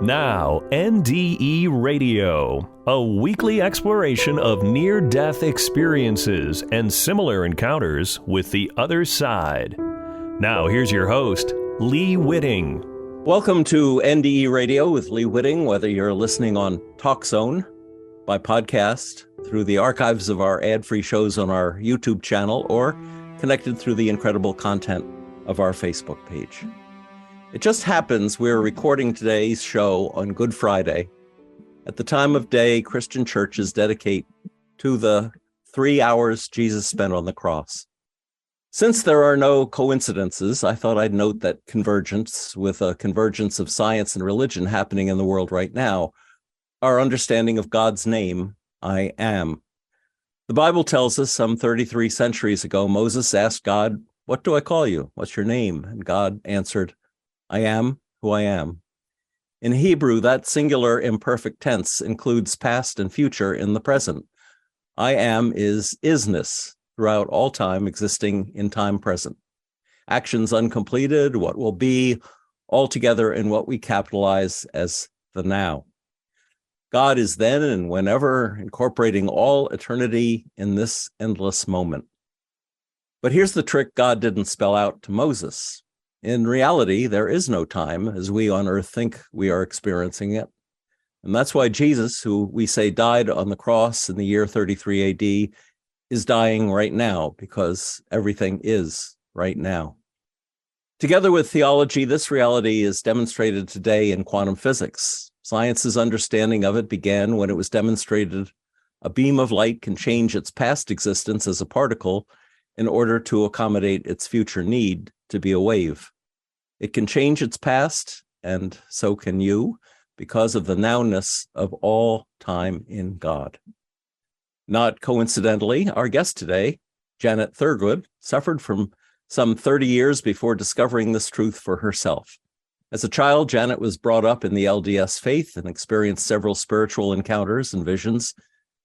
Now, NDE Radio, a weekly exploration of near-death experiences and similar encounters with the other side. Now, here's your host, Lee Witting. Welcome to NDE Radio with Lee Witting, whether you're listening on TalkZone, by podcast, through the archives of our ad-free shows on our YouTube channel, or connected through the incredible content of our Facebook page. It just happens we're recording today's show on Good Friday, at the time of day Christian churches dedicate to the 3 hours Jesus spent on the cross. Since there are no coincidences, I thought I'd note that convergence, with a convergence of science and religion happening in the world right now, our understanding of God's name, I am. The Bible tells us some 33 centuries ago, Moses asked God, "What do I call you? What's your name?" And God answered, "I am who I am." In Hebrew, that singular imperfect tense includes past and future in the present. I am is isness, throughout all time, existing in time present. Actions uncompleted, what will be, all together in what we capitalize as the now. God is then and whenever, incorporating all eternity in this endless moment. But here's the trick God didn't spell out to Moses. In reality, there is no time as we on earth think we are experiencing it. And that's why Jesus, who we say died on the cross in the year 33 AD, is dying right now, because everything is right now. Together with theology, this reality is demonstrated today in quantum physics. Science's understanding of it began when it was demonstrated a beam of light can change its past existence as a particle in order to accommodate its future need to be a wave. It can change its past, and so can you, because of the nowness of all time in God. Not coincidentally, our guest today, Janet Thurgood, suffered from some 30 years before discovering this truth for herself. As a child, Janet was brought up in the LDS faith and experienced several spiritual encounters and visions.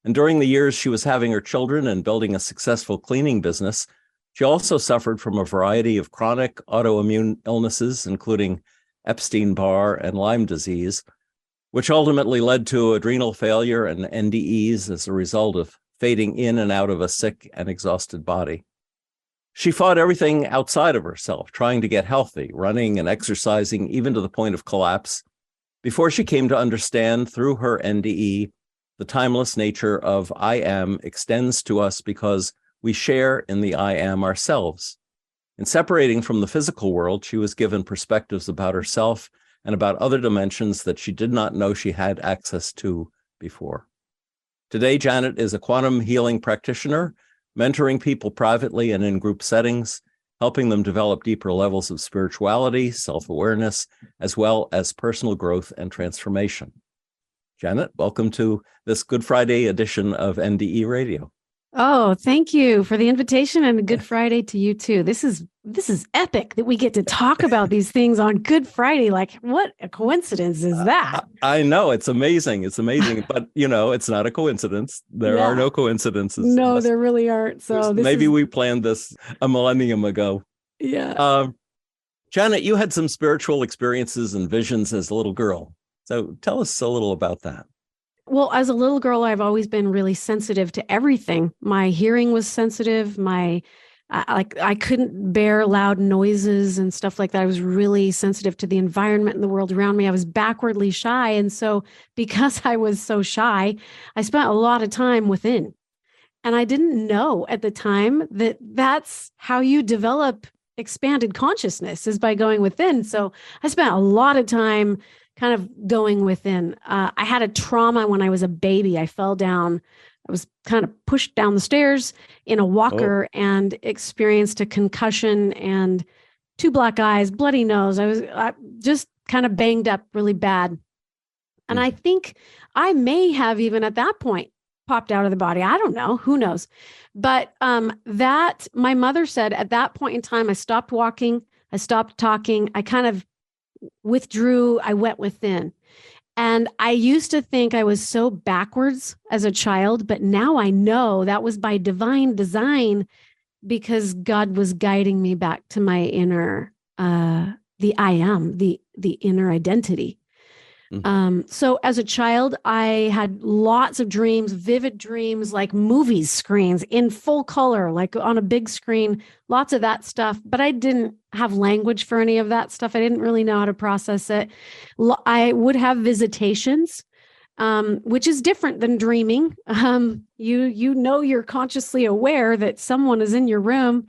And during the years she was having her children and building a successful cleaning business, she also suffered from a variety of chronic autoimmune illnesses, including Epstein-Barr and Lyme disease, which ultimately led to adrenal failure and NDEs as a result of fading in and out of a sick and exhausted body. She fought everything outside of herself, trying to get healthy, running and exercising, even to the point of collapse, before she came to understand through her NDE the timeless nature of I am extends to us because we share in the I am ourselves. In separating from the physical world, she was given perspectives about herself and about other dimensions that she did not know she had access to before. Today, Janet is a quantum healing practitioner, mentoring people privately and in group settings, helping them develop deeper levels of spirituality, self-awareness, as well as personal growth and transformation. Janet, welcome to this Good Friday edition of NDE Radio. Oh, thank you for the invitation, and a Good Friday to you too. This is epic that we get to talk about these things on Good Friday. Like, what a coincidence is that? I know, it's amazing. It's amazing, but it's not a coincidence. There are no coincidences. No, there really aren't. So maybe we planned this a millennium ago. Yeah. Janet, you had some spiritual experiences and visions as a little girl. So tell us a little about that. Well, as a little girl, I've always been really sensitive to everything. My hearing was sensitive. I couldn't bear loud noises and stuff like that. I was really sensitive to the environment and the world around me. I was backwardly shy. And so because I was so shy, I spent a lot of time within. And I didn't know at the time that that's how you develop expanded consciousness, is by going within. So I spent a lot of time kind of going within. I had a trauma when I was a baby. I fell down. I was kind of pushed down the stairs in a walker and experienced a concussion and 2 black eyes, bloody nose. I was just kind of banged up really bad. And I think I may have even at that point popped out of the body. I don't know. Who knows? But that my mother said at that point in time, I stopped walking. I stopped talking. I kind of withdrew. I went within. And I used to think I was so backwards as a child, but now I know that was by divine design, because God was guiding me back to my inner, the I am, the inner identity. So as a child, I had lots of dreams, vivid dreams, like movie screens in full color, like on a big screen, lots of that stuff. But I didn't have language for any of that stuff. I didn't really know how to process it. I would have visitations, which is different than dreaming. You know, you're consciously aware that someone is in your room.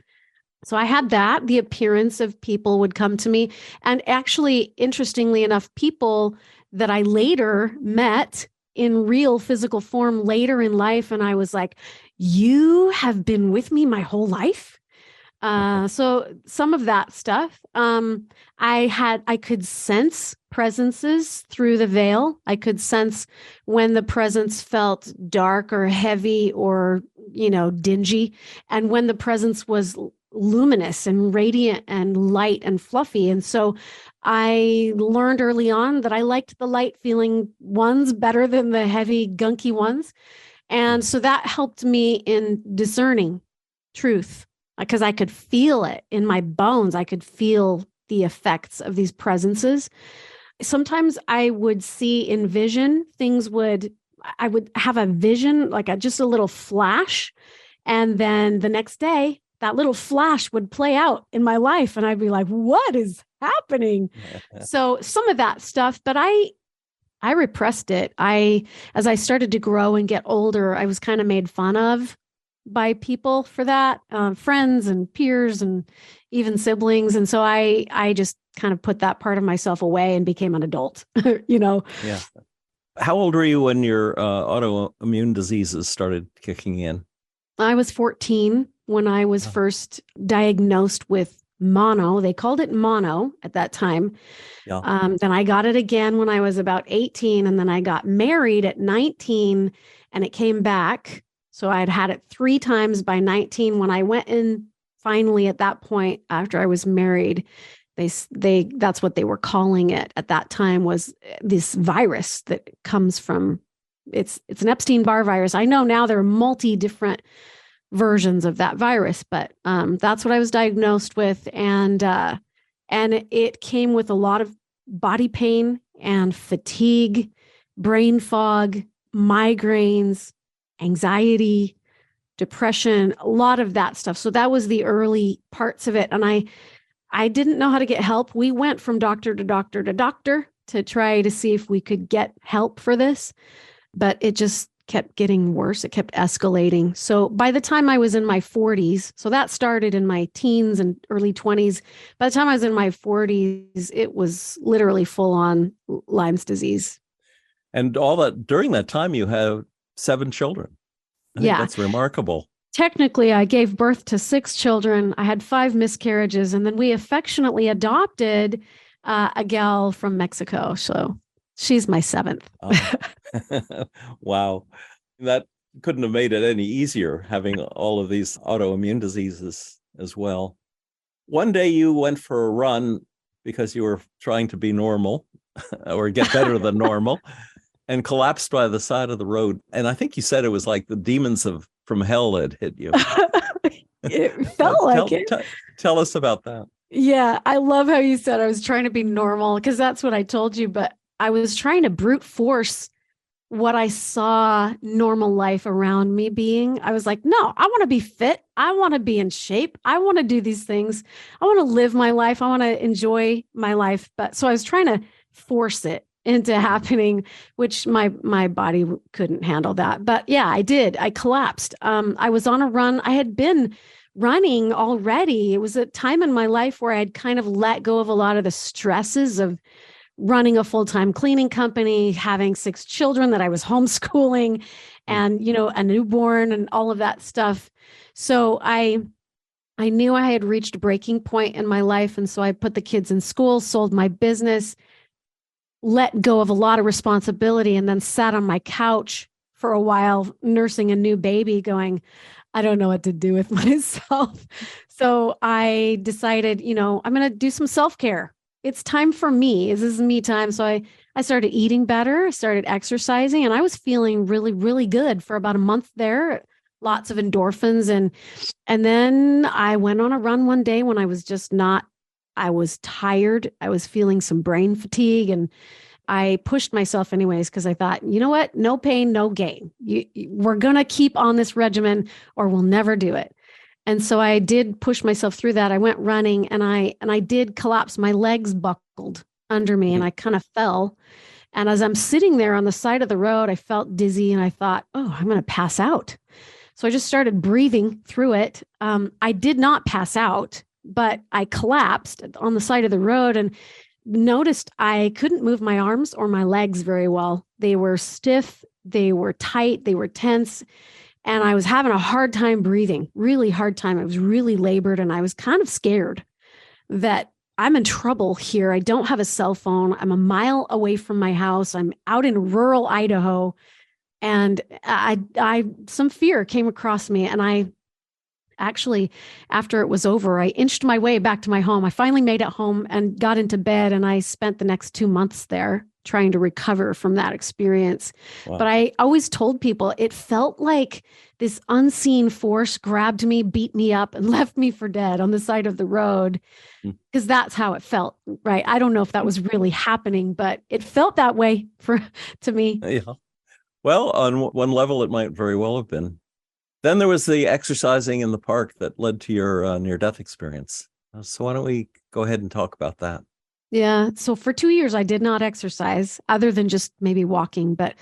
So I had that. The appearance of people would come to me. And actually, interestingly enough, people that I later met in real physical form later in life. And I was like, you have been with me my whole life. So some of that stuff, I could sense presences through the veil. I could sense when the presence felt dark or heavy or, dingy, and when the presence was luminous and radiant and light and fluffy. And so I learned early on that I liked the light feeling ones better than the heavy, gunky ones. And so that helped me in discerning truth, because I could feel it in my bones. I could feel the effects of these presences. Sometimes I would see in vision, I would have a vision, like just a little flash. And then the next day, that little flash would play out in my life. And I'd be like, what is happening? So some of that stuff, but I repressed it. As I started to grow and get older, I was kind of made fun of by people for that, friends and peers and even siblings. And so I just kind of put that part of myself away and became an adult, Yeah. How old were you when your autoimmune diseases started kicking in? I was 14 when I was first diagnosed with mono. They called it mono at that time. Yeah. Then I got it again when I was about 18, and then I got married at 19 and it came back. So I had it 3 times by 19. When I went in finally at that point after I was married, that's what they were calling it at that time, was this virus that comes from, it's an Epstein-Barr virus. I know now there are multi different versions of that virus, but that's what I was diagnosed with. And it came with a lot of body pain and fatigue, brain fog, migraines, anxiety, depression, a lot of that stuff. So that was the early parts of it. And I didn't know how to get help. We went from doctor to doctor to doctor to try to see if we could get help for this, but it just kept getting worse. It kept escalating. So by the time I was in my 40s, so that started in my teens and early 20s. By the time I was in my 40s, it was literally full on Lyme's disease. And all that, during that time, you have 7 children. I think that's remarkable. Technically, I gave birth to 6 children. I had 5 miscarriages, and then we affectionately adopted a gal from Mexico. So she's my 7th. Wow. That couldn't have made it any easier, having all of these autoimmune diseases as well. One day you went for a run because you were trying to be normal or get better than normal, and collapsed by the side of the road. And I think you said it was like the demons from hell had hit you. It felt like it. Tell us about that. Yeah, I love how you said I was trying to be normal, because that's what I told you. But I was trying to brute force what I saw normal life around me being. I was like, no, I want to be fit. I want to be in shape. I want to do these things. I want to live my life. I want to enjoy my life. But so I was trying to force it into happening, which my body couldn't handle that. But yeah, I did. I collapsed. I was on a run. I had been running already. It was a time in my life where I had kind of let go of a lot of the stresses of running a full-time cleaning company, having 6 children that I was homeschooling, and, a newborn and all of that stuff. So I knew I had reached a breaking point in my life. And so I put the kids in school, sold my business, let go of a lot of responsibility, and then sat on my couch for a while, nursing a new baby, going, I don't know what to do with myself. So I decided, I'm going to do some self-care. It's time for me. This is me time. So I started eating better, started exercising, and I was feeling really, really good for about a month there. Lots of endorphins. And then I went on a run one day when I was just not, I was tired. I was feeling some brain fatigue, and I pushed myself anyways, because I thought, you know what? No pain, no gain. We're going to keep on this regimen or we'll never do it. And so I did push myself through that. I went running and I did collapse. My legs buckled under me and I kind of fell. And as I'm sitting there on the side of the road, I felt dizzy and I thought, oh, I'm going to pass out. So I just started breathing through it. I did not pass out, but I collapsed on the side of the road and noticed I couldn't move my arms or my legs very well. They were stiff, they were tight, they were tense. And I was having a hard time breathing, really hard time. I was really labored and I was kind of scared that I'm in trouble here. I don't have a cell phone. I'm a mile away from my house. I'm out in rural Idaho. And some fear came across me. And I actually, after it was over, I inched my way back to my home. I finally made it home and got into bed. And I spent the next 2 months there trying to recover from that experience. Wow. But I always told people it felt like this unseen force grabbed me, beat me up, and left me for dead on the side of the road, because that's how it felt, right? I don't know if that was really happening, but it felt that way to me. Yeah. Well, on one level, it might very well have been. Then there was the exercising in the park that led to your near-death experience. So why don't we go ahead and talk about that? Yeah. So for 2 years, I did not exercise other than just maybe walking, but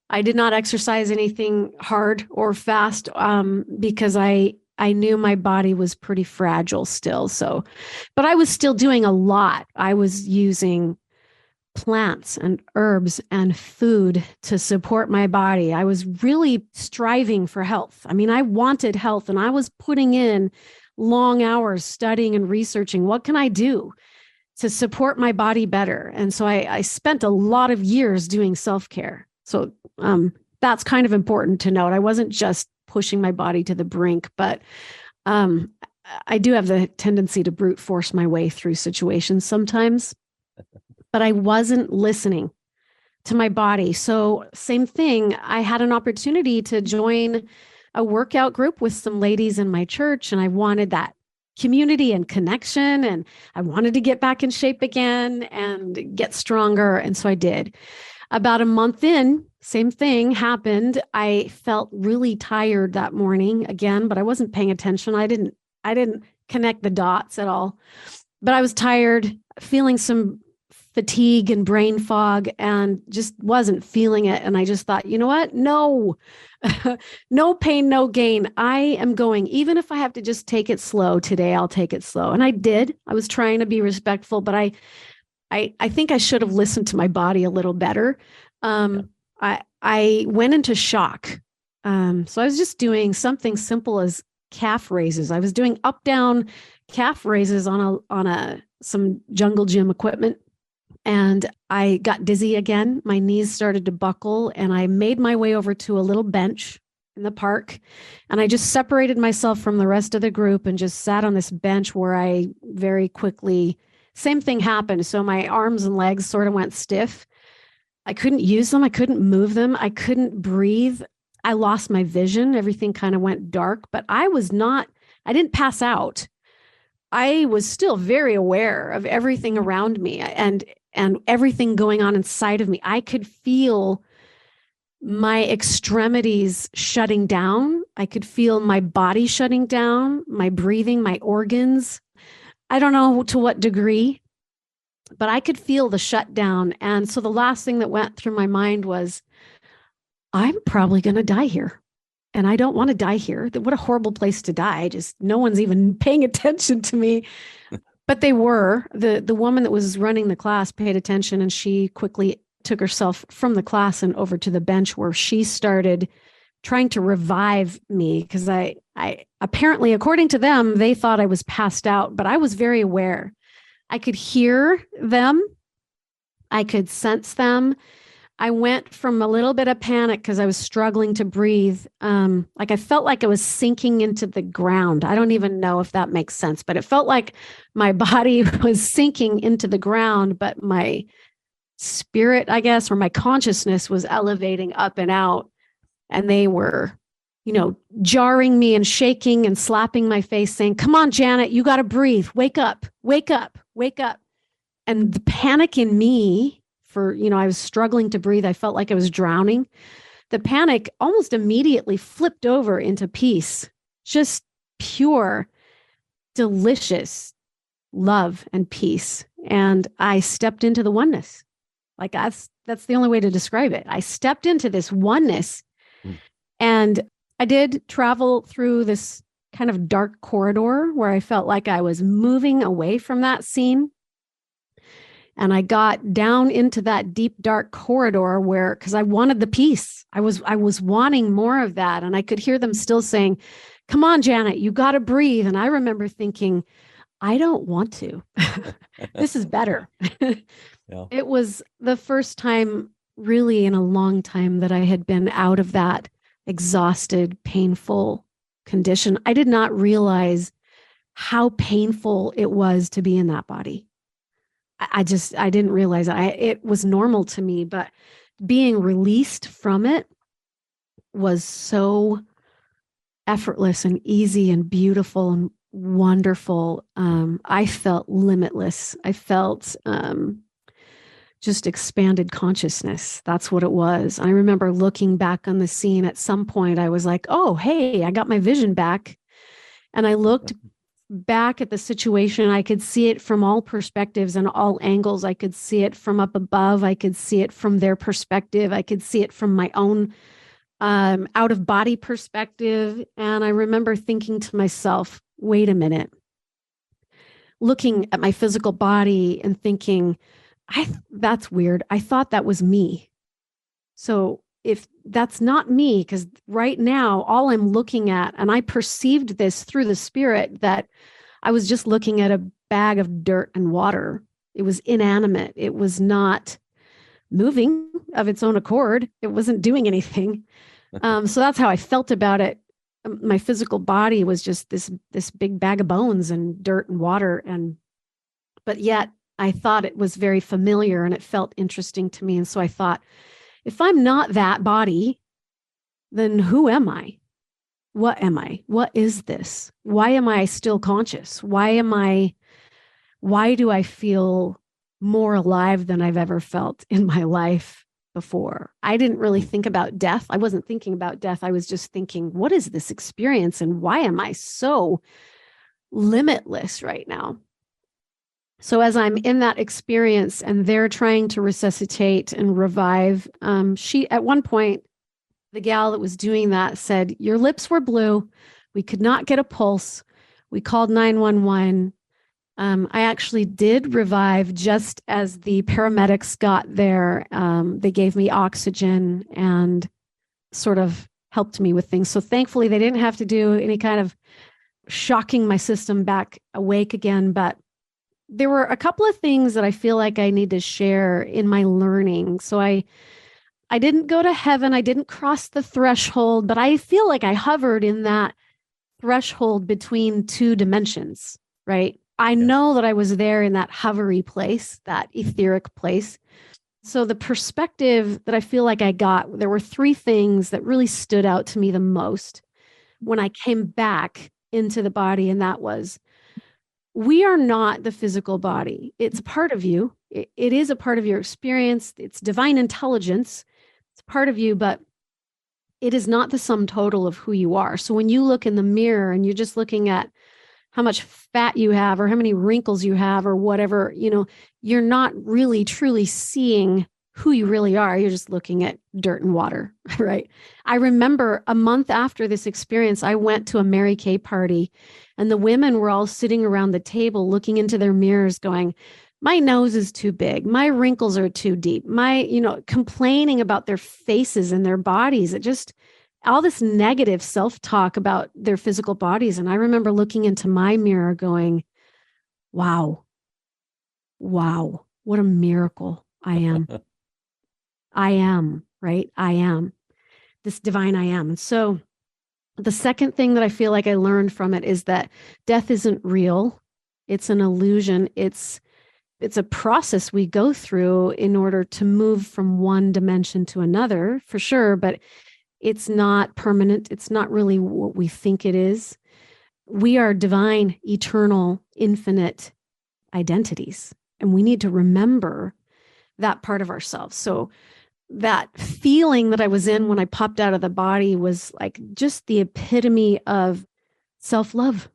I did not exercise anything hard or fast because I knew my body was pretty fragile still. So, but I was still doing a lot. I was using plants and herbs and food to support my body. I was really striving for health. I mean, I wanted health and I was putting in long hours studying and researching. What can I do to support my body better? And so I spent a lot of years doing self-care. So that's kind of important to note. I wasn't just pushing my body to the brink, but I do have the tendency to brute force my way through situations sometimes, but I wasn't listening to my body. So same thing, I had an opportunity to join a workout group with some ladies in my church, and I wanted that community and connection, and I wanted to get back in shape again and get stronger. And so I did. About a month in, same thing happened. I felt really tired that morning again, but I wasn't paying attention. I didn't connect the dots at all, but I was tired, feeling some fatigue and brain fog, and just wasn't feeling it. And I just thought, you know what? No, no pain, no gain. I am going, even if I have to just take it slow today, I'll take it slow. And I did. I was trying to be respectful, but I think I should have listened to my body a little better. I went into shock. So I was just doing something simple as calf raises. I was doing up, down calf raises on some jungle gym equipment. And I got dizzy again. My knees started to buckle, and I made my way over to a little bench in the park. And I just separated myself from the rest of the group and just sat on this bench where I very quickly, same thing happened. So my arms and legs sort of went stiff. I couldn't use them. I couldn't move them. I couldn't breathe. I lost my vision. Everything kind of went dark, but I didn't pass out. I was still very aware of everything around me and everything going on inside of me. I could feel my extremities shutting down. I could feel my body shutting down, my breathing, my organs. I don't know to what degree, but I could feel the shutdown. And so the last thing that went through my mind was, I'm probably going to die here. And I don't want to die here. What a horrible place to die. Just no one's even paying attention to me. But they were. The woman that was running the class paid attention, and she quickly took herself from the class and over to the bench where she started trying to revive me, because I apparently, according to them, they thought I was passed out, but I was very aware. I could hear them. I could sense them. I went from a little bit of panic because I was struggling to breathe. Like I felt like I was sinking into the ground. I don't even know if that makes sense, but it felt like my body was sinking into the ground, but my spirit, I guess, or my consciousness was elevating up and out. And they were, jarring me and shaking and slapping my face saying, come on, Janet, you got to breathe. Wake up, wake up, wake up. And the panic in me I was struggling to breathe. I felt like I was drowning. The panic almost immediately flipped over into peace, just pure, delicious love and peace. And I stepped into the oneness. Like that's the only way to describe it. I stepped into this oneness, and I did travel through this kind of dark corridor where I felt like I was moving away from that scene. And I got down into that deep, dark corridor because I wanted the peace. I was wanting more of that. And I could hear them still saying, come on, Janet, you got to breathe. And I remember thinking, I don't want to. This is better. Yeah. It was the first time really in a long time that I had been out of that exhausted, painful condition. I did not realize how painful it was to be in that body. I didn't realize it was normal to me, but being released from it was so effortless and easy and beautiful and wonderful. I felt limitless. I felt just expanded consciousness. That's what it was. I remember looking back on the scene at some point. I was like, oh, hey, I got my vision back. And I looked back at the situation. I could see it from all perspectives and all angles. I could see it from up above. I could see it from their perspective. I could see it from my own out of body perspective. And I remember thinking to myself, wait a minute, looking at my physical body and thinking, that's weird. I thought that was me. So if that's not me, because right now, all I'm looking at, and I perceived this through the spirit, that I was just looking at a bag of dirt and water. It was inanimate. It was not moving of its own accord. It wasn't doing anything. So that's how I felt about it. My physical body was just this big bag of bones and dirt and water. But yet I thought it was very familiar and it felt interesting to me. And so I thought, if I'm not that body, then who am I? What am I? What is this? Why am I still conscious? Why do I feel more alive than I've ever felt in my life before? I didn't really think about death. I wasn't thinking about death. I was just thinking, what is this experience and why am I so limitless right now? So as I'm in that experience and they're trying to resuscitate and revive, she, at one point, the gal that was doing that said, your lips were blue. We could not get a pulse. We called 911. I actually did revive just as the paramedics got there. They gave me oxygen and sort of helped me with things. So thankfully, they didn't have to do any kind of shocking my system back awake again. But there were a couple of things that I feel like I need to share in my learning. So I didn't go to heaven. I didn't cross the threshold, but I feel like I hovered in that threshold between two dimensions, right? I know that I was there in that hovery place, that etheric place. So the perspective that I feel like I got, there were three things that really stood out to me the most when I came back into the body. And that was, we are not the physical body. It's a part of you. It is a part of your experience. It's divine intelligence. It's part of you, but it is not the sum total of who you are. So when you look in the mirror and you're just looking at how much fat you have or how many wrinkles you have or whatever, you're not really truly seeing who you really are. You're just looking at dirt and water, right? I remember a month after this experience, I went to a Mary Kay party and the women were all sitting around the table looking into their mirrors going, my nose is too big. My wrinkles are too deep. Complaining about their faces and their bodies. It just, all this negative self-talk about their physical bodies. And I remember looking into my mirror going, wow, what a miracle I am. I am, right? I am this divine I am. And so the second thing that I feel like I learned from it is that death isn't real. It's an illusion. It's a process we go through in order to move from one dimension to another, for sure, but it's not permanent. It's not really what we think it is. We are divine, eternal, infinite identities. And we need to remember that part of ourselves. So that feeling that I was in when I popped out of the body was like just the epitome of self-love.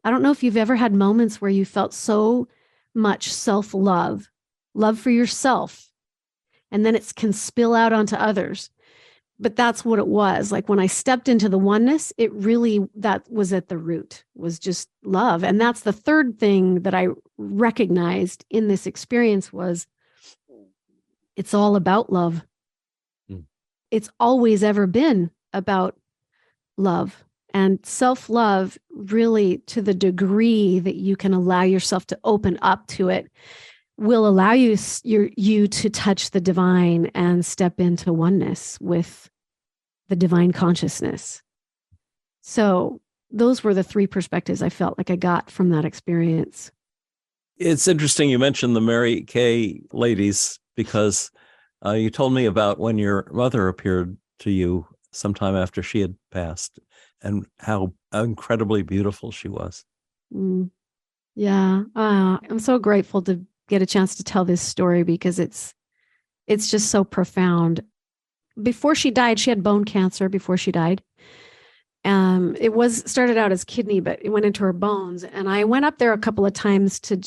I don't know if you've ever had moments where you felt so much self-love, love for yourself, and then it can spill out onto others. But that's what it was. Like when I stepped into the oneness, it really, that was at the root, was just love. And that's the third thing that I recognized in this experience was it's all about love. Mm. It's always ever been about love. And self-love, really, to the degree that you can allow yourself to open up to it, will allow you to touch the divine and step into oneness with the divine consciousness. So those were the three perspectives I felt like I got from that experience. It's interesting you mentioned the Mary Kay ladies, because you told me about when your mother appeared to you sometime after she had passed, and how incredibly beautiful she was. Mm. Yeah. I'm so grateful to get a chance to tell this story because it's just so profound. Before she died, she had bone cancer before she died. It started out as kidney, but it went into her bones. And I went up there a couple of times to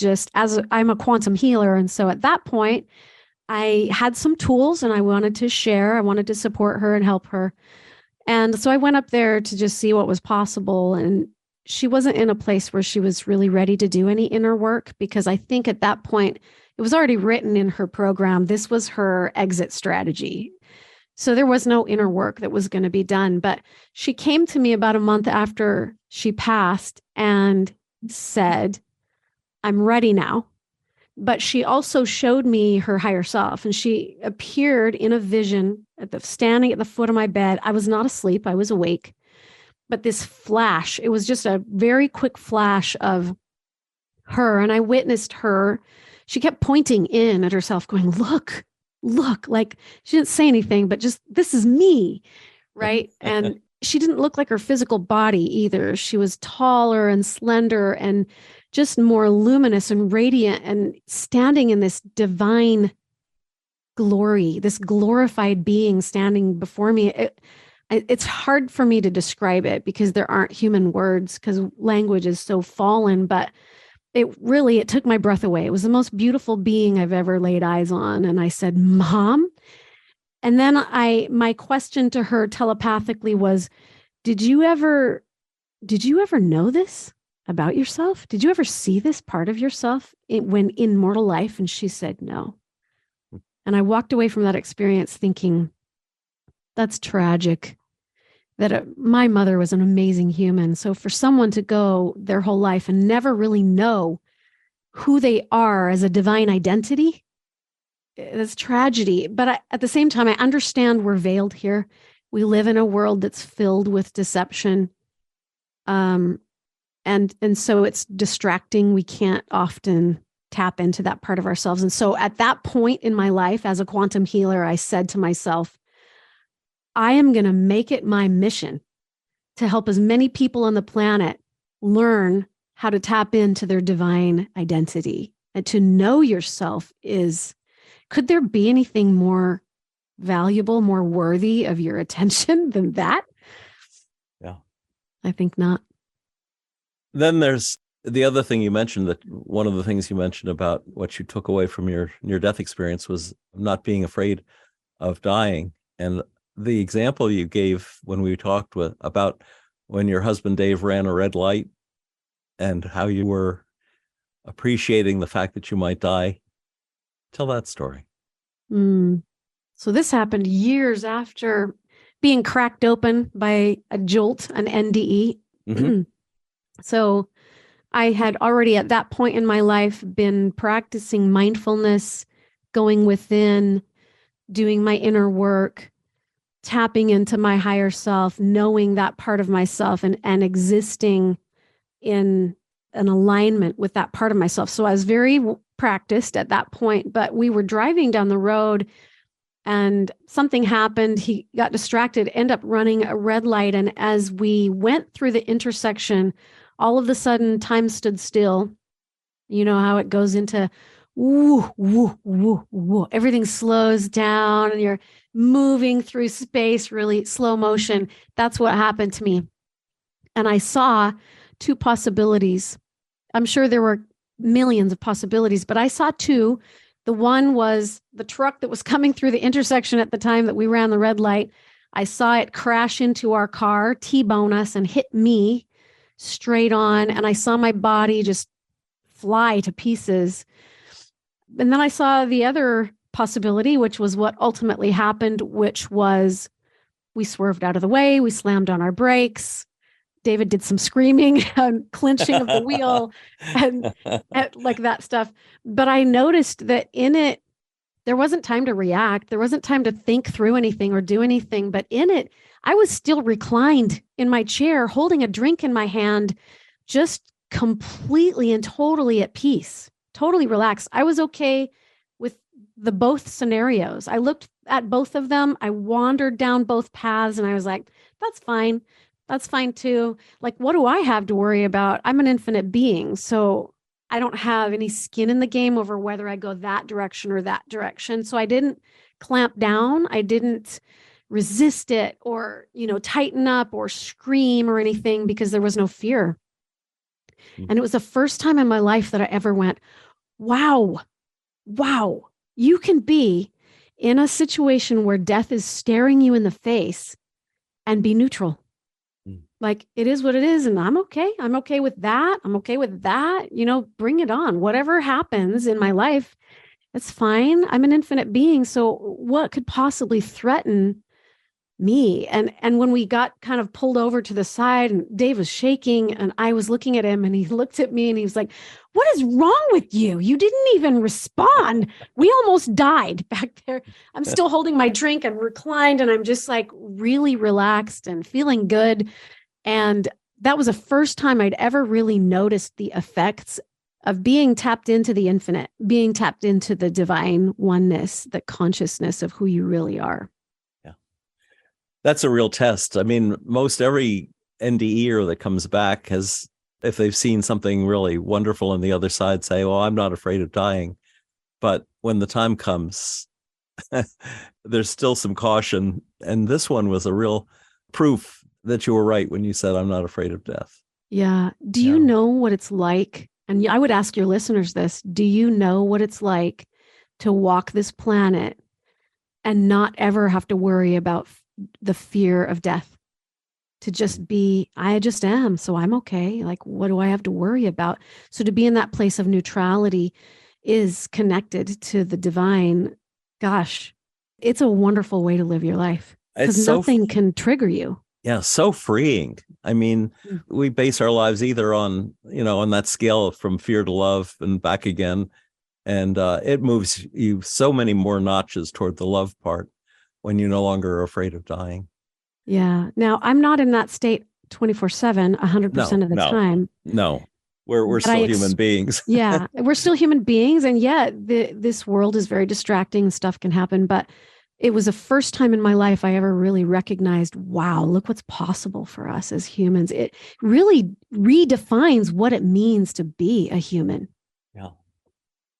I'm a quantum healer. And so at that point, I had some tools and I wanted to share. I wanted to support her and help her. And so I went up there to just see what was possible. And she wasn't in a place where she was really ready to do any inner work, because I think at that point, it was already written in her program. This was her exit strategy. So there was no inner work that was going to be done. But she came to me about a month after she passed and said, I'm ready now. But she also showed me her higher self, and she appeared in a vision standing at the foot of my bed. I was not asleep. I was awake. But this flash, it was just a very quick flash of her. And I witnessed her. She kept pointing in at herself going, look, like she didn't say anything, but just, this is me. Right. And she didn't look like her physical body either. She was taller and slender and just more luminous and radiant and standing in this divine glory, this glorified being standing before me. It's hard for me to describe it because there aren't human words, because language is so fallen, but it took my breath away. It was the most beautiful being I've ever laid eyes on. And I said, Mom. And then my question to her telepathically was, did you ever know this about yourself? Did you ever see this part of yourself when in mortal life? And she said, no. And I walked away from that experience thinking, that's tragic. That my mother was an amazing human. So for someone to go their whole life and never really know who they are as a divine identity, it's tragedy. But at the same time, I understand we're veiled here. We live in a world that's filled with deception. And so it's distracting. We can't often tap into that part of ourselves. And so at that point in my life as a quantum healer, I said to myself, I am going to make it my mission to help as many people on the planet learn how to tap into their divine identity. And to know yourself could there be anything more valuable, more worthy of your attention than that? Yeah. I think not. Then there's the other thing you mentioned, that one of the things you mentioned about what you took away from your near-death experience was not being afraid of dying. And the example you gave when we talked about when your husband Dave ran a red light and how you were appreciating the fact that you might die. Tell that story. So this happened years after being cracked open by a jolt, an NDE. Mm-hmm. So I had already at that point in my life been practicing mindfulness, going within, doing my inner work, tapping into my higher self, knowing that part of myself and existing in an alignment with that part of myself. So I was very practiced at that point, but we were driving down the road and something happened. He got distracted, ended up running a red light. And as we went through the intersection, all of a sudden time stood still. You know how it goes into woo, woo, woo, woo. Everything slows down and you're moving through space, really slow motion. That's what happened to me. And I saw two possibilities. I'm sure there were millions of possibilities, but I saw two. The one was the truck that was coming through the intersection at the time that we ran the red light. I saw it crash into our car, T-bone us, and hit me straight on. And I saw my body just fly to pieces. And then I saw the other possibility, which was what ultimately happened, which was we swerved out of the way. We slammed on our brakes. David did some screaming and clinching of the wheel and like that stuff. But I noticed that in it, there wasn't time to react. There wasn't time to think through anything or do anything. But in it, I was still reclined in my chair, holding a drink in my hand, just completely and totally at peace, totally relaxed. I was okay with the both scenarios. I looked at both of them. I wandered down both paths and I was like, that's fine. That's fine too. Like, what do I have to worry about? I'm an infinite being. So I don't have any skin in the game over whether I go that direction or that direction. So I didn't clamp down. I didn't resist it or, tighten up or scream or anything because there was no fear. And it was the first time in my life that I ever went, wow, you can be in a situation where death is staring you in the face and be neutral. Like, it is what it is. And I'm okay. I'm okay with that. I'm okay with that. Bring it on. Whatever happens in my life, it's fine. I'm an infinite being. So what could possibly threaten me? And when we got kind of pulled over to the side and Dave was shaking and I was looking at him and he looked at me and he was like, what is wrong with you? You didn't even respond. We almost died back there. I'm still holding my drink and reclined and I'm just like really relaxed and feeling good. And that was the first time I'd ever really noticed the effects of being tapped into the infinite, being tapped into the divine oneness, the consciousness of who you really are. Yeah. That's a real test. I mean, most every NDEer that comes back has, if they've seen something really wonderful on the other side, say, well, I'm not afraid of dying. But when the time comes, there's still some caution. And this one was a real proof that you were right when you said, I'm not afraid of death. Yeah. Do you know what it's like? And I would ask your listeners this. Do you know what it's like to walk this planet and not ever have to worry about the fear of death? To just be, I just am, so I'm okay. Like, what do I have to worry about? So to be in that place of neutrality is connected to the divine. Gosh, it's a wonderful way to live your life because nothing can trigger you. Yeah, so freeing. I mean, we base our lives either on, on that scale from fear to love and back again. And it moves you so many more notches toward the love part when you're no longer afraid of dying. Yeah. Now, I'm not in that state 24/7, 100% of the time. No, we're still human beings. Yeah, we're still human beings. And yet this world is very distracting. Stuff can happen. But it was the first time in my life I ever really recognized, wow, look what's possible for us as humans. It really redefines what it means to be a human. Yeah.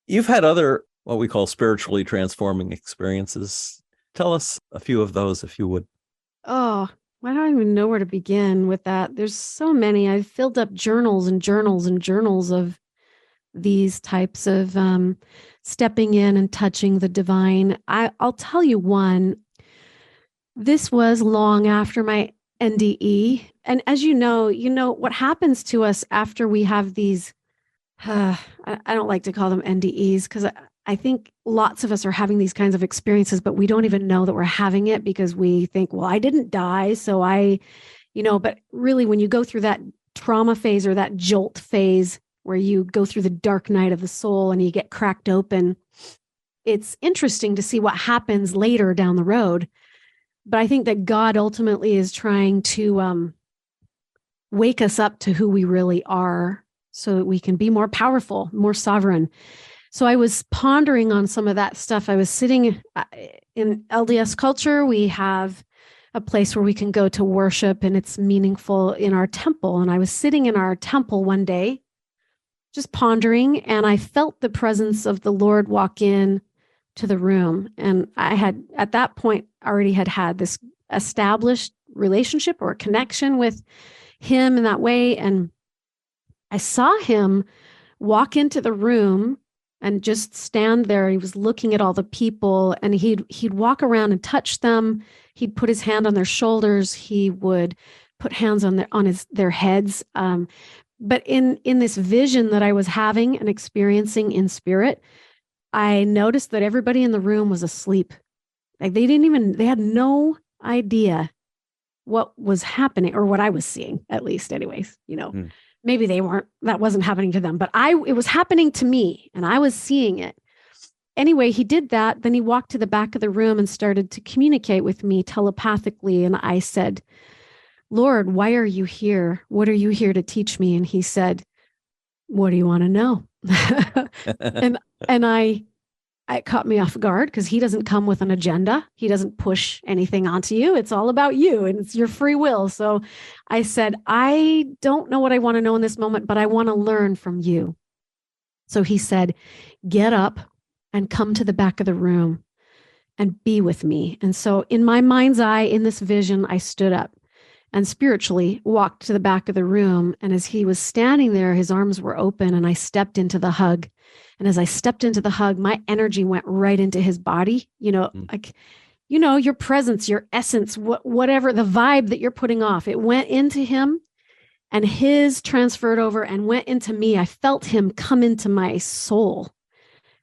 You've had other, what we call spiritually transforming experiences. Tell us a few of those, if you would. Oh, I don't even know where to begin with that. There's so many. I've filled up journals and journals and journals of these types of stepping in and touching the divine. I'll tell you one. This was long after my NDE. And as you know what happens to us after we have these, I don't like to call them NDEs because I think lots of us are having these kinds of experiences, but we don't even know that we're having it because we think, well, I didn't die. So but really when you go through that trauma phase or that jolt phase where you go through the dark night of the soul and you get cracked open, it's interesting to see what happens later down the road. But I think that God ultimately is trying to wake us up to who we really are so that we can be more powerful, more sovereign. So I was pondering on some of that stuff. I was sitting in LDS culture. We have a place where we can go to worship and it's meaningful in our temple. And I was sitting in our temple one day just pondering, and I felt the presence of the Lord walk in to the room. And I had, at that point, already had this established relationship or connection with him in that way. And I saw him walk into the room and just stand there. He was looking at all the people, and he'd walk around and touch them. He'd put his hand on their shoulders. He would put hands on their heads. But in this vision that I was having and experiencing in spirit, I noticed that everybody in the room was asleep. Like they had no idea what was happening, or what I was seeing, at least anyways, maybe that wasn't happening to them, but it was happening to me, and I was seeing it. Anyway, he did that. Then he walked to the back of the room and started to communicate with me telepathically. And I said, Lord, why are you here? What are you here to teach me? And he said, what do you want to know? and it caught me off guard, because he doesn't come with an agenda. He doesn't push anything onto you. It's all about you, and it's your free will. So I said, I don't know what I want to know in this moment, but I want to learn from you. So he said, get up and come to the back of the room and be with me. And so in my mind's eye, in this vision, I stood up and spiritually walked to the back of the room. And as he was standing there, his arms were open, and I stepped into the hug. And as I stepped into the hug, my energy went right into his body, your presence, your essence, whatever the vibe that you're putting off, it went into him, and his transferred over and went into me. I felt him come into my soul,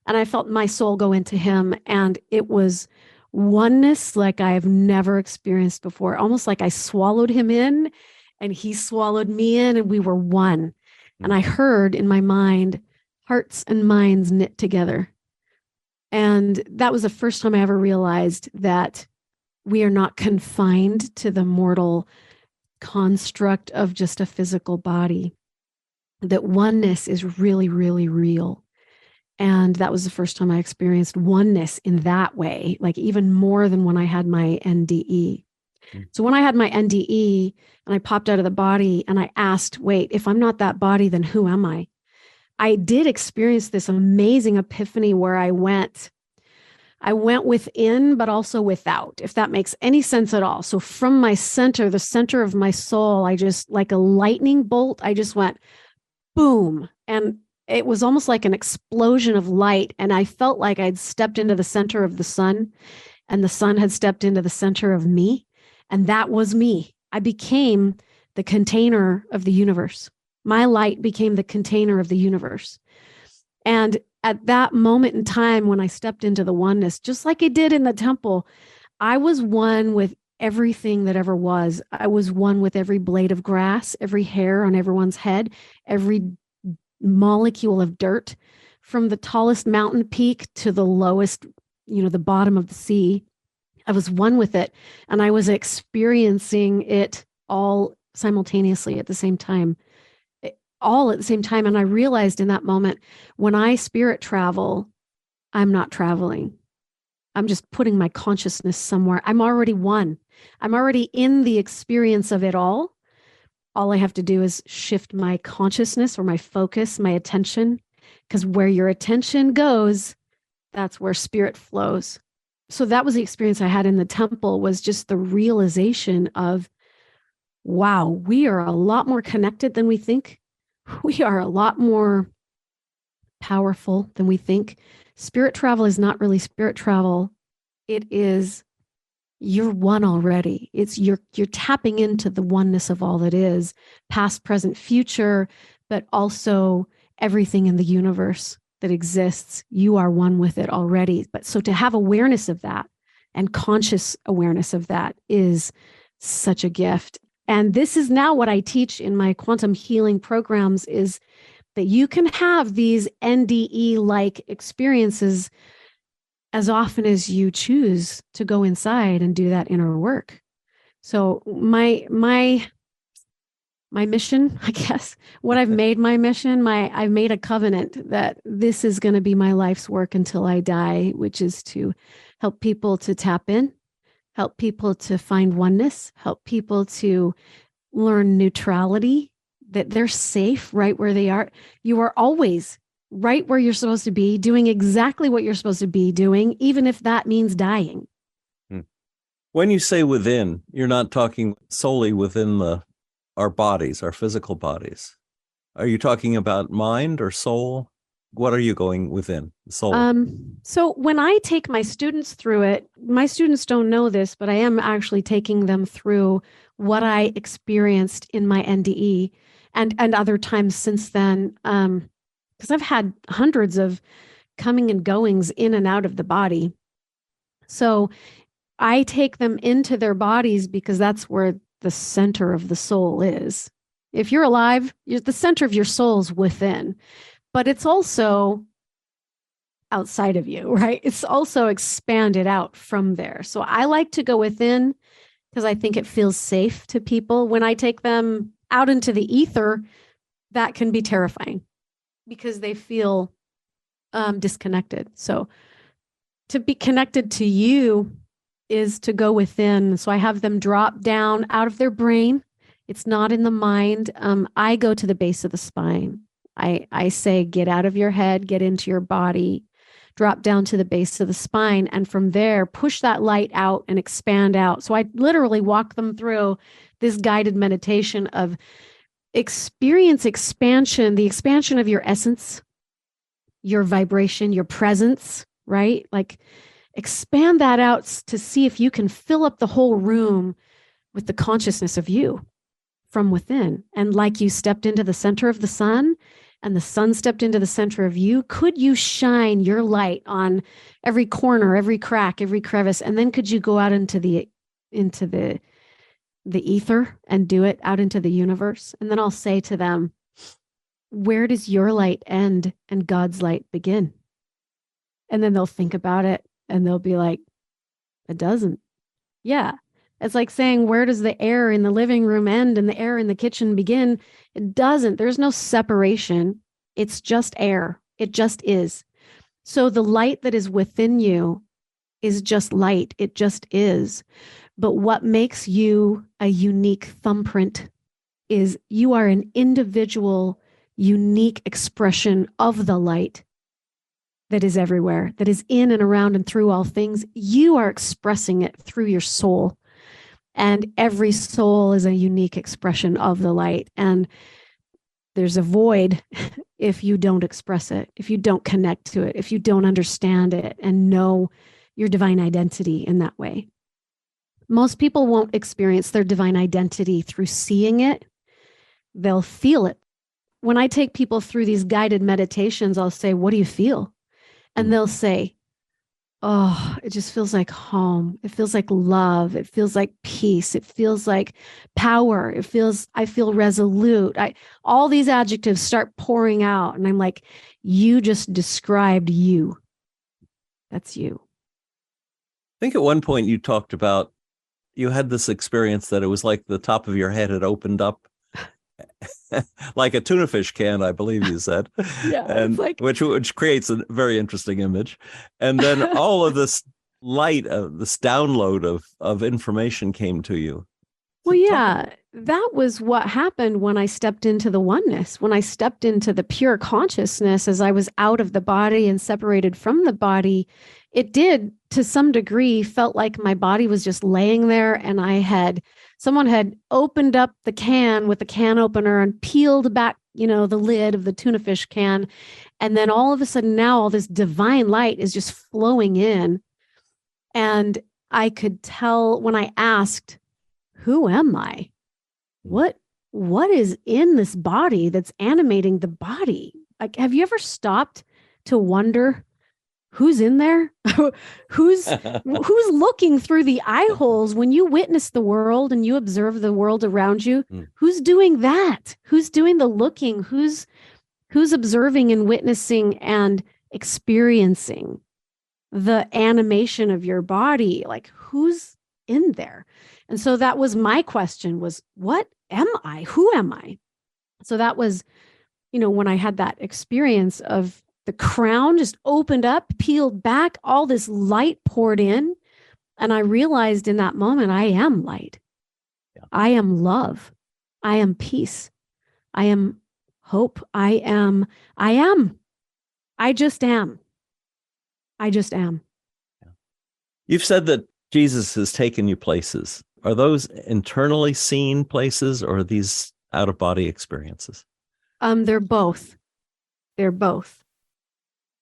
and I felt my soul go into him. And it was oneness like I have never experienced before, almost like I swallowed him in and he swallowed me in, and we were one. And I heard in my mind, hearts and minds knit together. And that was the first time I ever realized that we are not confined to the mortal construct of just a physical body, that oneness is really, really real. And that was the first time I experienced oneness in that way, like even more than when I had my NDE. So when I had my NDE and I popped out of the body and I asked, wait, if I'm not that body, then who am I? I did experience this amazing epiphany where I went within, but also without, if that makes any sense at all. So from my center, the center of my soul, I just, like a lightning bolt, I just went boom. And it was almost like an explosion of light. And I felt like I'd stepped into the center of the sun, and the sun had stepped into the center of me. And that was me. I became the container of the universe. My light became the container of the universe. And at that moment in time, when I stepped into the oneness, just like I did in the temple, I was one with everything that ever was. I was one with every blade of grass, every hair on everyone's head, every molecule of dirt, from the tallest mountain peak to the lowest, the bottom of the sea. I was one with it, and I was experiencing it all simultaneously at the same time. And I realized in that moment, when I spirit travel, I'm not traveling. I'm just putting my consciousness somewhere. I'm already one. I'm already in the experience of it all. All I have to do is shift my consciousness or my focus, my attention, because where your attention goes, that's where spirit flows. So that was the experience I had in the temple, was just the realization of, wow, we are a lot more connected than we think. We are a lot more powerful than we think. Spirit travel is not really spirit travel. It is, you're one already. It's you're tapping into the oneness of all that is, past, present, future, but also everything in the universe that exists. You are one with it already. But so to have awareness of that and conscious awareness of that is such a gift. And this is now what I teach in my quantum healing programs, is that you can have these NDE-like experiences as often as you choose to go inside and do that inner work. So my mission, I guess, what I've made my mission, I've made a covenant that this is going to be my life's work until I die, which is to help people to tap in, help people to find oneness, help people to learn neutrality, that they're safe right where they are. You are always right where you're supposed to be, doing exactly what you're supposed to be doing, even if that means dying. When you say within, you're not talking solely within our bodies, our physical bodies. Are you talking about mind or soul? What are you going within? Soul. So when I take my students through it, my students don't know this, but I am actually taking them through what I experienced in my NDE and other times since then. Because I've had hundreds of coming and goings in and out of the body. So I take them into their bodies because that's where the center of the soul is. If you're alive, the center of your soul is within, but it's also outside of you, right? It's also expanded out from there. So I like to go within because I think it feels safe to people. When I take them out into the ether, that can be terrifying because they feel disconnected. So to be connected to you is to go within. So I have them drop down out of their brain. It's not in the mind. I go to the base of the spine. I say, get out of your head, get into your body, drop down to the base of the spine. And from there, push that light out and expand out. So I literally walk them through this guided meditation of experience expansion, the expansion of your essence, your vibration, your presence, right? Like expand that out to see if you can fill up the whole room with the consciousness of you from within. And like you stepped into the center of the sun and the sun stepped into the center of you, could you shine your light on every corner, every crack, every crevice? And then could you go out into the ether and do it out into the universe? And then I'll say to them, where does your light end and God's light begin? And then they'll think about it and they'll be like, it doesn't. Yeah. It's like saying, where does the air in the living room end and the air in the kitchen begin? It doesn't. There's no separation. It's just air. It just is. So the light that is within you is just light. It just is. But what makes you a unique thumbprint is you are an individual, unique expression of the light that is everywhere, that is in and around and through all things. You are expressing it through your soul. And every soul is a unique expression of the light. And there's a void if you don't express it, if you don't connect to it, if you don't understand it and know your divine identity in that way. Most people won't experience their divine identity through seeing it. They'll feel it. When I take people through these guided meditations, I'll say, what do you feel? And they'll say, oh, it just feels like home. It feels like love. It feels like peace. It feels like power. I feel resolute. All these adjectives start pouring out. And I'm like, you just described you. That's you. I think at one point you talked about, you had this experience that it was like the top of your head had opened up. Like a tuna fish can, I believe you said. Yeah, and which creates a very interesting image. And then all of this light, this download of information came to you. Well, yeah, that was what happened when I stepped into the oneness, when I stepped into the pure consciousness as I was out of the body and separated from the body. It did, to some degree, felt like my body was just laying there and someone had opened up the can with the can opener and peeled back, the lid of the tuna fish can. And then all of a sudden now all this divine light is just flowing in. And I could tell when I asked, who am I? What is in this body that's animating the body? Like, have you ever stopped to wonder who's in there? who's looking through the eye holes when you witness the world and you observe the world around you? Who's doing that? Who's doing the looking? Who's observing and witnessing and experiencing the animation of your body? Like, who's in there? And so that was my question, was, what am I? Who am I? So that was, when I had that experience of the crown just opened up, peeled back, all this light poured in. And I realized in that moment, I am light. Yeah. I am love. I am peace. I am hope. I just am. I just am. You've said that Jesus has taken you places. Are those internally seen places, or are these out-of-body experiences? They're both. They're both.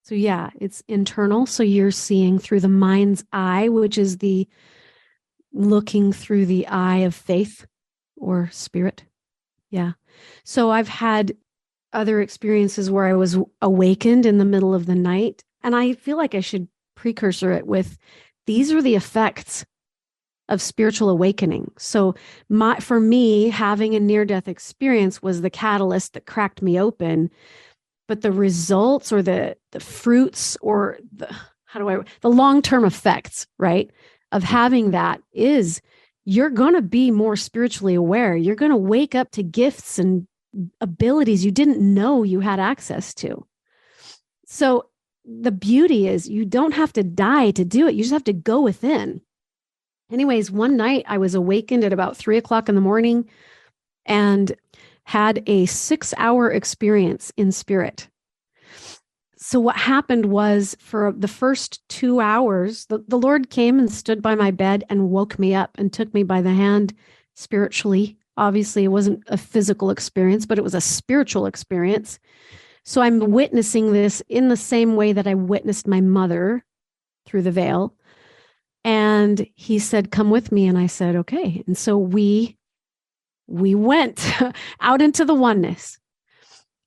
So yeah, it's internal. So you're seeing through the mind's eye, which is the looking through the eye of faith or spirit. Yeah. So I've had other experiences where I was awakened in the middle of the night. And I feel like I should precursor it with, these are the effects of spiritual awakening. So for me, having a near-death experience was the catalyst that cracked me open. But the results or the fruits or the long-term effects, right, of having that is you're going to be more spiritually aware. You're going to wake up to gifts and abilities you didn't know you had access to. So the beauty is you don't have to die to do it. You just have to go within. Anyways, one night I was awakened at about 3:00 in the morning and had a 6-hour experience in spirit. So what happened was for the first 2 hours, the Lord came and stood by my bed and woke me up and took me by the hand spiritually. Obviously, it wasn't a physical experience, but it was a spiritual experience. So I'm witnessing this in the same way that I witnessed my mother through the veil. And he said, come with me. And I said, okay. And so we went out into the oneness.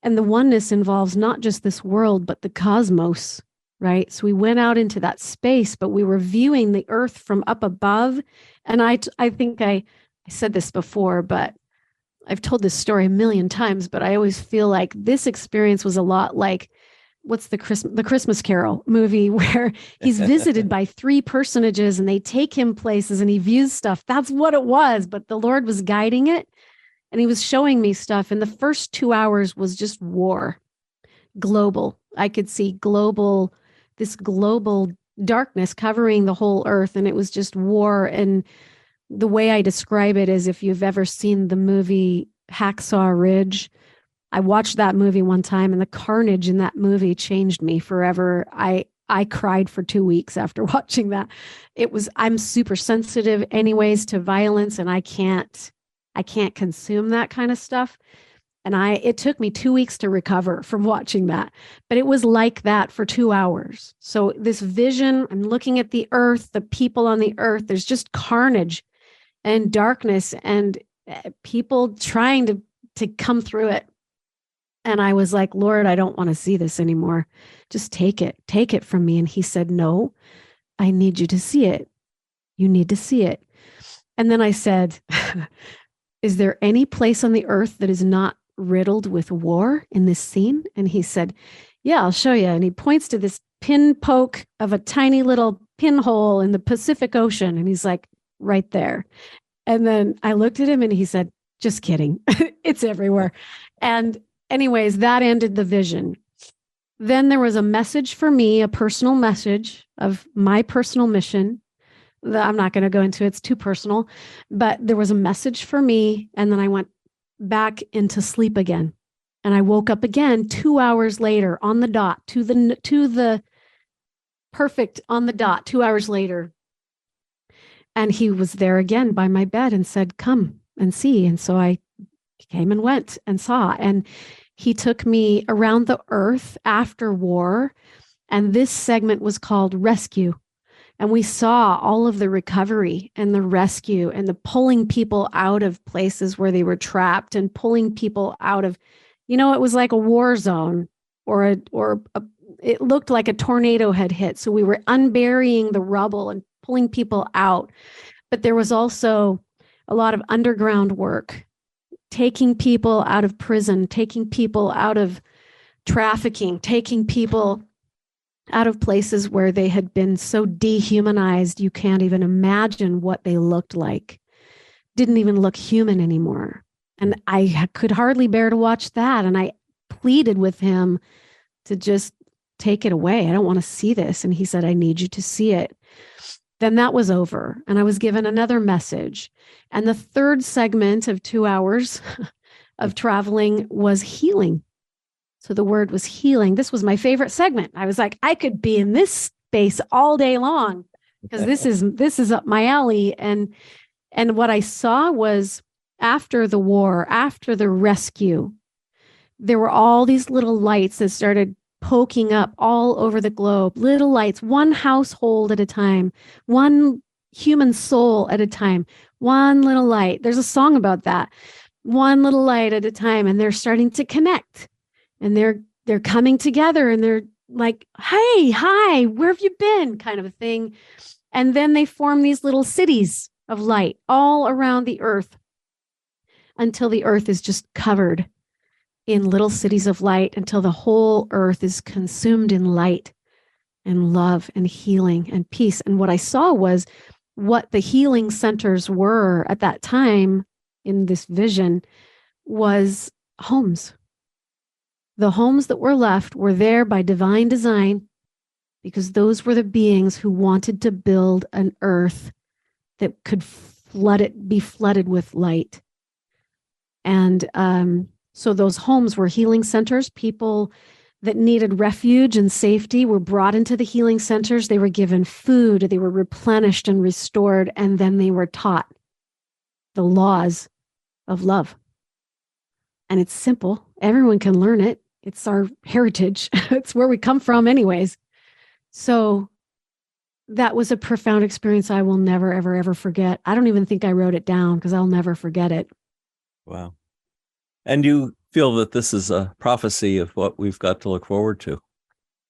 And the oneness involves not just this world, but the cosmos, right? So we went out into that space, but we were viewing the earth from up above. And I think I said this before, but I've told this story a million times, but I always feel like this experience was a lot like, what's the Christmas Carol movie where he's visited by 3 personages and they take him places and he views stuff. That's what it was. But the Lord was guiding it and he was showing me stuff. And the first 2 hours was just war, global. I could see this global darkness covering the whole earth. And it was just war. And the way I describe it is if you've ever seen the movie Hacksaw Ridge, I watched that movie one time and the carnage in that movie changed me forever. I cried for 2 weeks after watching that. I'm super sensitive anyways to violence and I can't consume that kind of stuff. And it took me 2 weeks to recover from watching that, but it was like that for 2 hours. So this vision, I'm looking at the earth, the people on the earth, there's just carnage and darkness and people trying to come through it. And I was like, Lord, I don't want to see this anymore. Just take it from me. And he said, no, I need you to see it. You need to see it. And then I said, is there any place on the earth that is not riddled with war in this scene? And he said, yeah, I'll show you. And he points to this pin poke of a tiny little pinhole in the Pacific Ocean. And he's like, right there. And then I looked at him and he said, just kidding. It's everywhere. And anyways, that ended the vision. Then there was a message for me, a personal message of my personal mission that I'm not going to go into. It's too personal, but there was a message for me. And then I went back into sleep again. And I woke up again 2 hours later on the dot to the perfect on the dot 2 hours later. And he was there again by my bed and said, come and see. And so I came and went and saw. And he took me around the earth after war. And this segment was called Rescue. And we saw all of the recovery and the rescue and the pulling people out of places where they were trapped and pulling people out of, it was like a war zone it looked like a tornado had hit. So we were unburying the rubble and pulling people out. But there was also a lot of underground work, taking people out of prison, taking people out of trafficking, taking people out of places where they had been so dehumanized, you can't even imagine what they looked like. Didn't even look human anymore. And I could hardly bear to watch that. And I pleaded with him to just take it away. I don't want to see this. And he said, I need you to see it. Then that was over. And I was given another message. And the third segment of 2 hours of traveling was healing. So the word was healing. This was my favorite segment. I was like, I could be in this space all day long because this is up my alley. And what I saw was after the war, after the rescue, there were all these little lights that started poking up all over the globe, little lights, one household at a time, one human soul at a time, one little light. There's a song about that, one little light at a time. And they're starting to connect and they're coming together and they're like, hey, hi, where have you been? Kind of a thing. And then they form these little cities of light all around the earth until the earth is just covered in little cities of light, until the whole earth is consumed in light and love and healing and peace. And what I saw was what the healing centers were at that time in this vision was homes. The homes that were left were there by divine design because those were the beings who wanted to build an earth that could be flooded with light. And so those homes were healing centers. People that needed refuge and safety were brought into the healing centers. They were given food, they were replenished and restored, and then they were taught the laws of love. And it's simple. Everyone can learn it. It's our heritage. It's where we come from anyways. So that was a profound experience I will never, ever, ever forget. I don't even think I wrote it down because I'll never forget it. Wow. And you feel that this is a prophecy of what we've got to look forward to?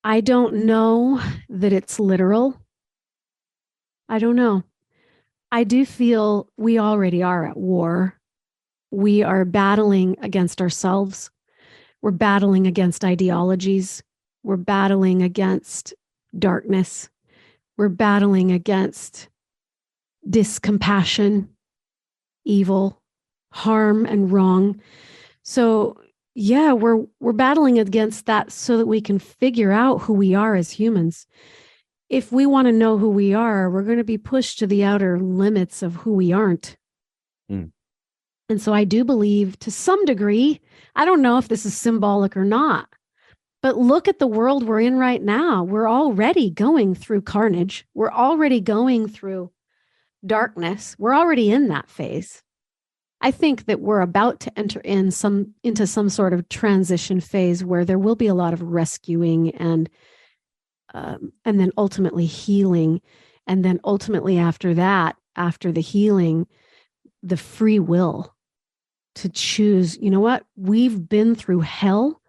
I don't know that it's literal. I don't know. I do feel we already are at war. We are battling against ourselves. We're battling against ideologies. We're battling against darkness. We're battling against discompassion, evil, harm, and wrong. So yeah, we're battling against that so that we can figure out who we are as humans. If we want to know who we are, we're going to be pushed to the outer limits of who we aren't. Mm. And so I do believe to some degree, I don't know if this is symbolic or not, but look at the world we're in right now. We're already going through carnage. We're already going through darkness. We're already in that phase. I think that we're about to enter into some sort of transition phase where there will be a lot of rescuing and then ultimately healing. And then ultimately after that, after the healing, the free will to choose, you know what? We've been through hell.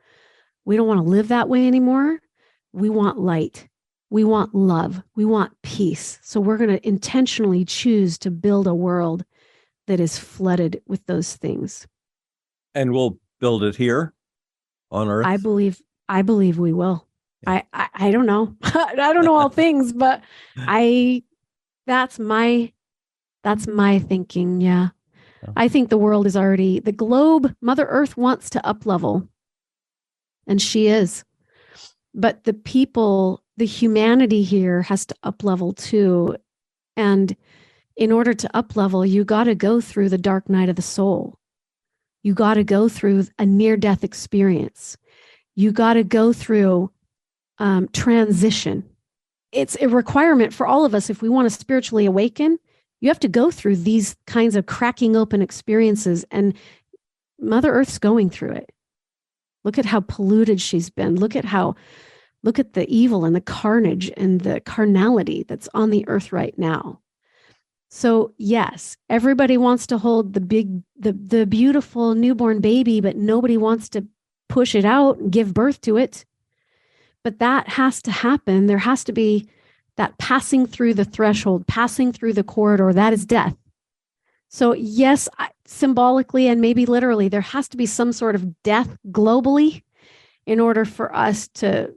We don't want to live that way anymore. We want light. We want love. We want peace. So we're going to intentionally choose to build a world that is flooded with those things. And we'll build it here on Earth? I believe we will. Yeah. I don't know. I don't know all things, but that's my thinking. Yeah. I think the world is already, the globe, Mother Earth wants to up level. And she is. But the people, the humanity here has to up level too. And in order to up level, you got to go through the dark night of the soul. You got to go through a near-death experience. You got to go through transition. It's a requirement for all of us. If we want to spiritually awaken, you have to go through these kinds of cracking open experiences. And Mother Earth's going through it. Look at how polluted she's been. Look at the evil and the carnage and the carnality that's on the earth right now. So yes, everybody wants to hold the beautiful newborn baby, but nobody wants to push it out and give birth to it. But that has to happen. There has to be that passing through the threshold, passing through the corridor. That is death. So yes, symbolically and maybe literally, there has to be some sort of death globally in order for us to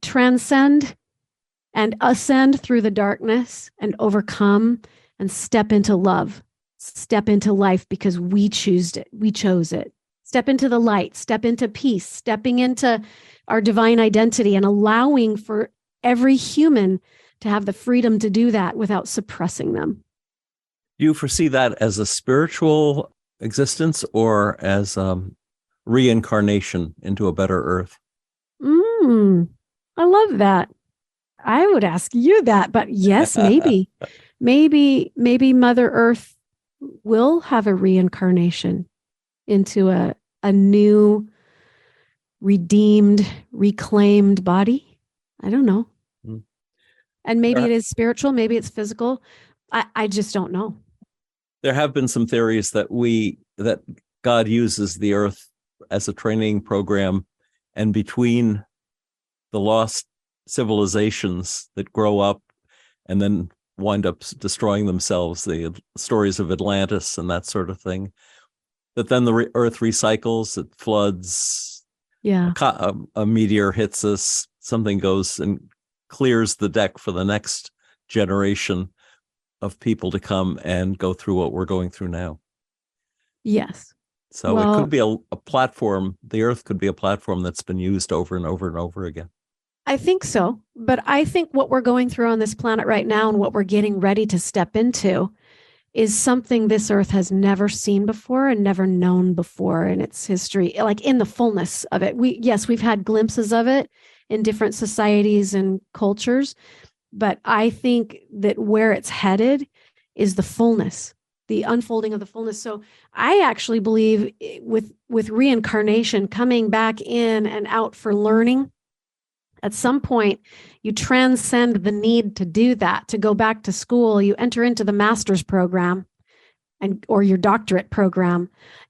transcend and ascend through the darkness and overcome and step into love, step into life because we chose it. Step into the light, step into peace, stepping into our divine identity and allowing for every human to have the freedom to do that without suppressing them. Do you foresee that as a spiritual existence or as reincarnation into a better earth? I love that. I would ask you that, but yes, maybe. Maybe Mother Earth will have a reincarnation into a new, redeemed, reclaimed body. I don't know. Mm. And maybe it is spiritual, maybe it's physical. I just don't know. There have been some theories that God uses the earth as a training program, and between the lost civilizations that grow up and then wind up destroying themselves, the stories of Atlantis and that sort of thing, that then the earth recycles, it floods, a meteor hits us, something goes and clears the deck for the next generation of people to come and go through what we're going through now. Yes. So it could be a platform. The earth could be a platform that's been used over and over and over again. I think so. But I think what we're going through on this planet right now and what we're getting ready to step into is something this earth has never seen before and never known before in its history, like in the fullness of it. We've had glimpses of it in different societies and cultures, but I think that where it's headed is the fullness, the unfolding of the fullness. So I actually believe with reincarnation coming back in and out for learning, at some point you transcend the need to do that, to go back to school. You enter into the master's program or your doctorate program,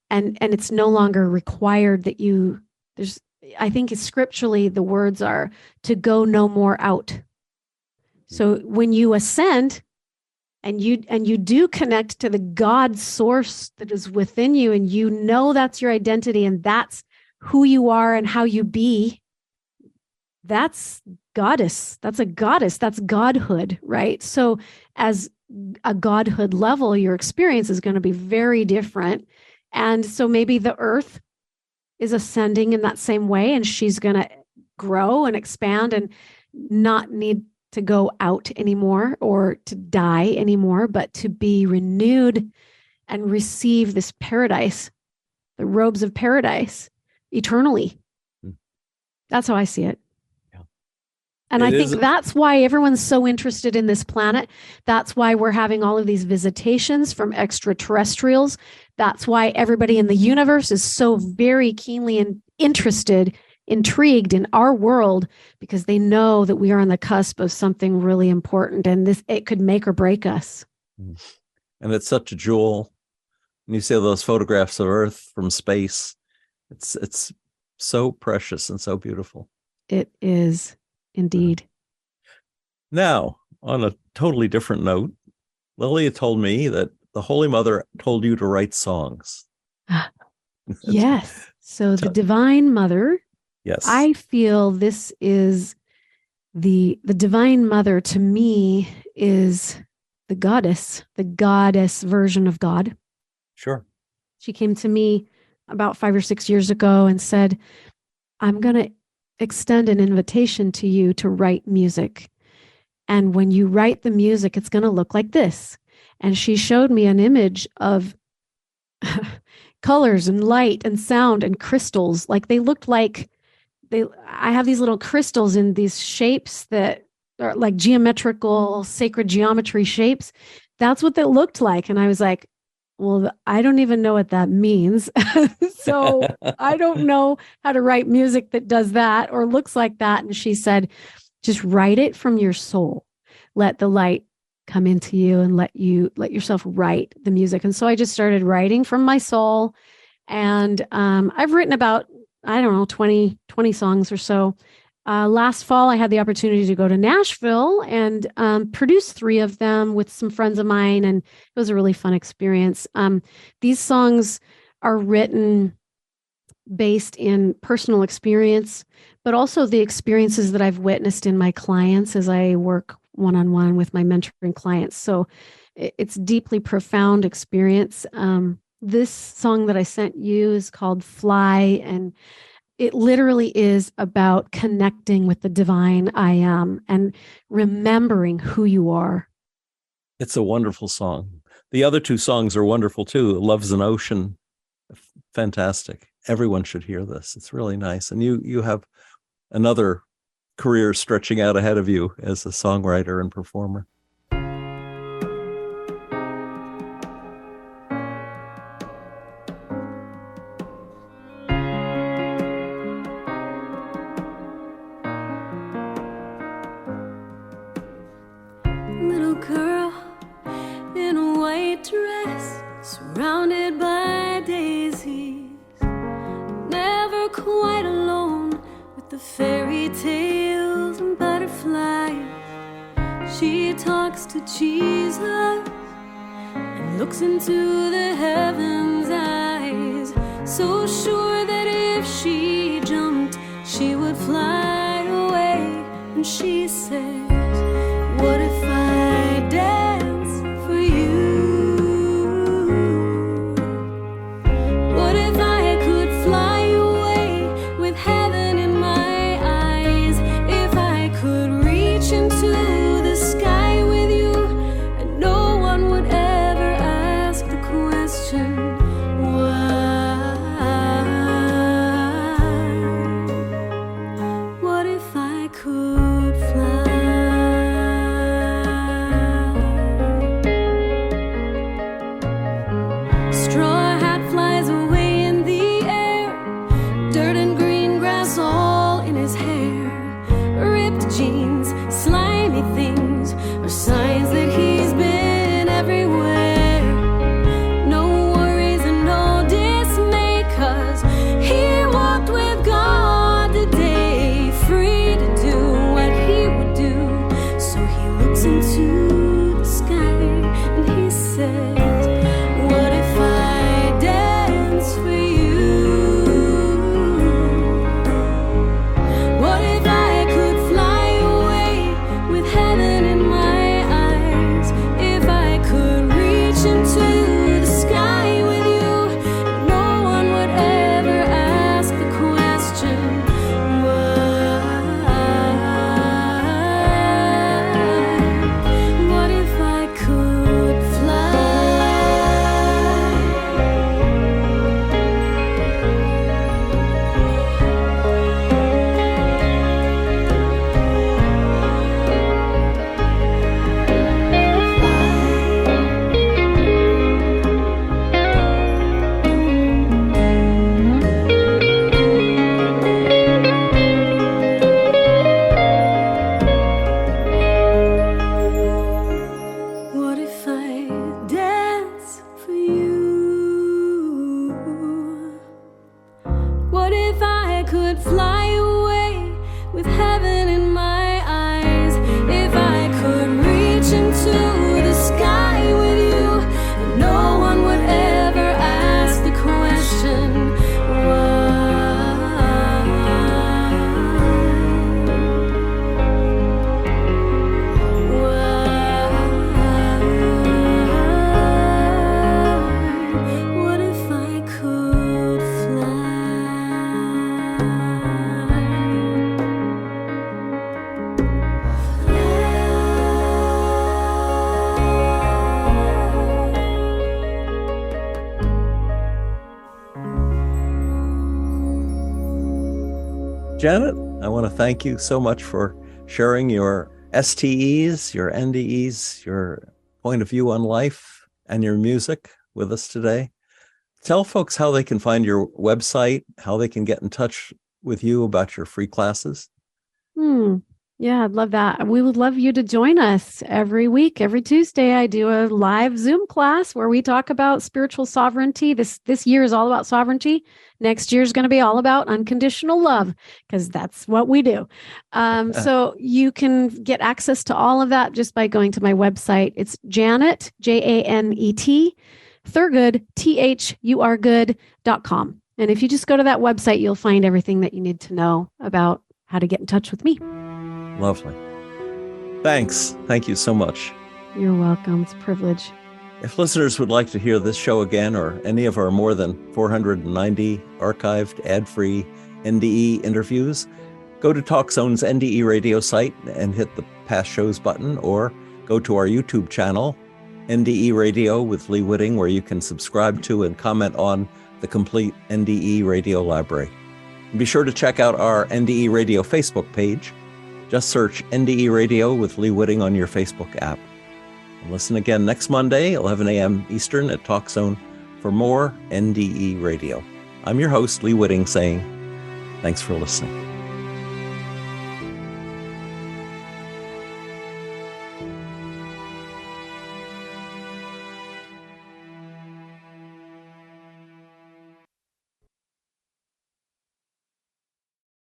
and it's no longer required that I think scripturally the words are to go no more out. So when you ascend and you do connect to the God source that is within you, and you know that's your identity and that's who you are and how you be, that's goddess. That's a goddess. That's godhood, right? So as a godhood level, your experience is going to be very different. And so maybe the earth is ascending in that same way, and she's going to grow and expand and not need to go out anymore or to die anymore, but to be renewed and receive this paradise, the robes of paradise eternally. That's how I see it. And I think that's why everyone's so interested in this planet. That's why we're having all of these visitations from extraterrestrials. That's why everybody in the universe is so very keenly intrigued in our world, because they know that we are on the cusp of something really important, and it could make or break us. And it's such a jewel. And you see those photographs of Earth from space. It's so precious and so beautiful. It is. Indeed. Now, on a totally different note, Lilia told me that the Holy Mother told you to write songs. Yes. So the Divine Mother, yes, I feel this is the Divine Mother to me is the goddess version of God. Sure. She came to me about 5 or 6 years ago and said, I'm going to extend an invitation to you to write music. And when you write the music, it's going to look like this. And she showed me an image of colors and light and sound and crystals. Like they looked like I have these little crystals in these shapes that are like geometrical, sacred geometry shapes. That's what they looked like. And I was like, well, I don't even know what that means. So I don't know how to write music that does that or looks like that. And she said, just write it from your soul. Let the light come into you and let yourself write the music. And so I just started writing from my soul. And I've written about, 20 songs or so. Last fall, I had the opportunity to go to Nashville and produce 3 of them with some friends of mine, and it was a really fun experience. These songs are written based in personal experience, but also the experiences that I've witnessed in my clients as I work one-on-one with my mentoring clients. So it's deeply profound experience. This song that I sent you is called Fly, and it literally is about connecting with the divine I am and remembering who you are. It's a wonderful song. The other two songs are wonderful too. Love's an Ocean, fantastic. Everyone should hear this. It's really nice. And you have another career stretching out ahead of you as a songwriter and performer. Little girl in a white dress, surrounded by daisies, never quite alone with the fairy tales and butterflies. She talks to Jesus and looks into the heavens' eyes, so sure that if she jumped, she would fly away. And she says, what if I dance for you? What if I could fly away with heaven in my eyes? If I could reach into the sky with you, and no one would ever ask the question, why? What if I could fly? Straw hat flies away in the air, dirt and green grass all in his hair. Ripped jeans, slimy things are signs that he's been everywhere. No worries and no dismay, 'cause he walked with God today, free to do what he would do. So he looks into the sky and he says, what if I dance for you? What if I could fly away with heaven in my eyes? If I could reach into the sky with you, and no one would ever ask the question, why? What if I could fly? What if I dance for you? What if I could fly away with heaven in my eyes? If I could reach into the sky with you, and no one would ever ask the question, what if I could Janet, I want to thank you so much for sharing your STEs, your NDEs, your point of view on life, and your music with us today. Tell folks how they can find your website, how they can get in touch with you about your free classes. Yeah, I'd love that. We would love you to join us every week. Every Tuesday, I do a live Zoom class where we talk about spiritual sovereignty. This year is all about sovereignty. Next year is going to be all about unconditional love, because that's what we do. So you can get access to all of that just by going to my website. It's Janet, Janet, Thurgood, THURgood.com. And if you just go to that website, you'll find everything that you need to know about how to get in touch with me. Lovely. Thanks. Thank you so much. You're welcome. It's a privilege. If listeners would like to hear this show again or any of our more than 490 archived ad-free NDE interviews, go to TalkZone's NDE Radio site and hit the past shows button, or go to our YouTube channel NDE Radio with Lee Witting, where you can subscribe to and comment on the complete NDE Radio library. And be sure to check out our NDE Radio Facebook page. Just search NDE Radio with Lee Witting on your Facebook app. And listen again next Monday, 11 a.m. Eastern at TalkZone for more NDE Radio. I'm your host, Lee Witting, saying thanks for listening.